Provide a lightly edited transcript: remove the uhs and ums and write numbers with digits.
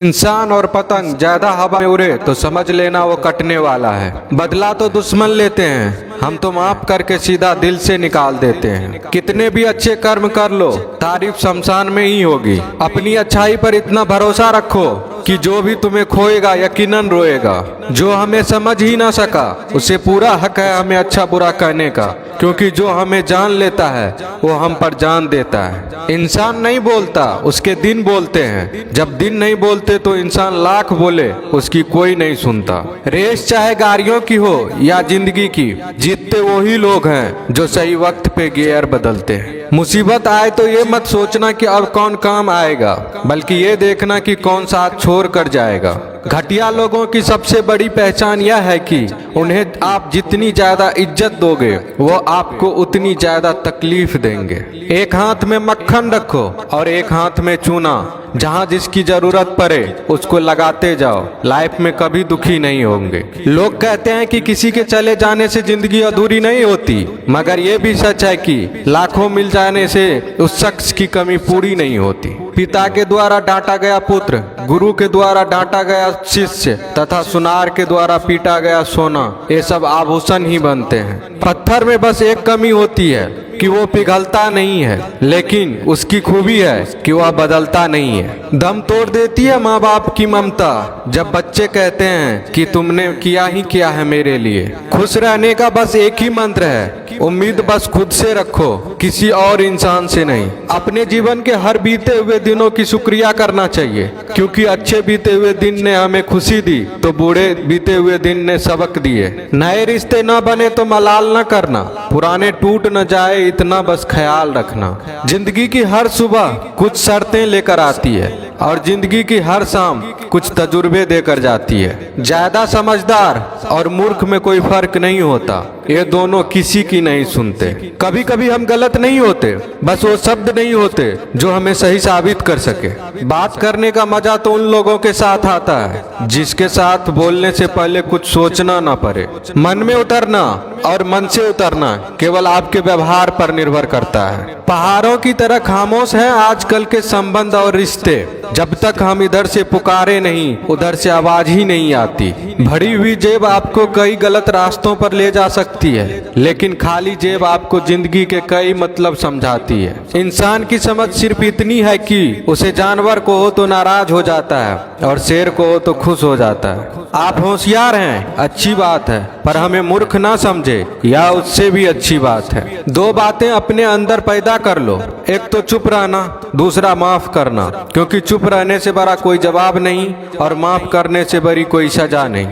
इंसान और पतंग ज्यादा हवा में उड़े तो समझ लेना वो कटने वाला है। बदला तो दुश्मन लेते हैं, हम तो माफ करके सीधा दिल से निकाल देते हैं। कितने भी अच्छे कर्म कर लो, तारीफ शमशान में ही होगी। अपनी अच्छाई पर इतना भरोसा रखो कि जो भी तुम्हें खोएगा यकीनन रोएगा। जो हमें समझ ही ना सका उसे पूरा हक है हमें अच्छा बुरा कहने का, क्योंकि जो हमें जान लेता है वो हम पर जान देता है। इंसान नहीं बोलता, उसके दिन बोलते हैं। जब दिन नहीं बोलते तो इंसान लाख बोले उसकी कोई नहीं सुनता। रेस चाहे गाड़ियों की हो या जिंदगी की, जीतते वही लोग हैं जो सही वक्त पे गियर बदलते हैं। मुसीबत आए तो ये मत सोचना कि अब कौन काम आएगा, बल्कि ये देखना कि कौन साथ छोड़ कर जाएगा। घटिया लोगों की सबसे बड़ी पहचान यह है कि उन्हें आप जितनी ज्यादा इज्जत दोगे वो आपको उतनी ज्यादा तकलीफ देंगे। एक हाथ में मक्खन रखो और एक हाथ में चूना। जहाँ जिसकी जरूरत पड़े उसको लगाते जाओ, लाइफ में कभी दुखी नहीं होंगे। लोग कहते हैं कि किसी के चले जाने से जिंदगी अधूरी नहीं होती, मगर ये भी सच है कि लाखों मिल जाने से उस शख्स की कमी पूरी नहीं होती। पिता के द्वारा डांटा गया पुत्र, गुरु के द्वारा डांटा गया शिष्य तथा सुनार के द्वारा पीटा गया सोना, ये सब आभूषण ही बनते हैं। पत्थर में बस एक कमी होती है कि वो पिघलता नहीं है, लेकिन उसकी खूबी है कि वह बदलता नहीं है। दम तोड़ देती है माँ बाप की ममता जब बच्चे कहते हैं कि तुमने किया ही क्या है मेरे लिए। खुश रहने का बस एक ही मंत्र है, उम्मीद बस खुद से रखो, किसी और इंसान से नहीं। अपने जीवन के हर बीते हुए दिनों की शुक्रिया करना चाहिए, क्योंकि अच्छे बीते हुए दिन ने हमें खुशी दी तो बूढ़े बीते हुए दिन ने सबक दिए। नए रिश्ते न बने तो मलाल न करना, पुराने टूट न जाए इतना बस ख्याल रखना। जिंदगी की हर सुबह कुछ शर्तें लेकर आती है और जिंदगी की हर शाम कुछ तजुर्बे देकर जाती है। ज्यादा समझदार और मूर्ख में कोई फर्क नहीं होता, ये दोनों किसी की नहीं सुनते। कभी कभी हम गलत नहीं होते, बस वो शब्द नहीं होते जो हमें सही साबित कर सके। बात करने का मजा तो उन लोगों के साथ आता है जिसके साथ बोलने से पहले कुछ सोचना ना पड़े। मन में उतरना और मन से उतरना केवल आपके व्यवहार पर निर्भर करता है। पहाड़ों की तरह खामोश है आजकल के संबंध और रिश्ते। जब तक हम इधर से पुकारे नहीं उधर से आवाज ही नहीं आती। भरी हुई जेब आपको कई गलत रास्तों पर ले जा सकती है, लेकिन खाली जेब आपको जिंदगी के कई मतलब समझाती है। इंसान की समझ सिर्फ इतनी है कि उसे जानवर को हो तो नाराज हो जाता है और शेर को हो तो खुश हो जाता है। आप होशियार हैं, अच्छी बात है, पर हमें मूर्ख ना समझे या उससे भी अच्छी बात है। दो बातें अपने अंदर पैदा कर लो, एक तो चुप रहना, दूसरा माफ करना, क्योंकि चुप रहने से बड़ा कोई जवाब नहीं और माफ करने से बड़ी कोई सजा नहीं।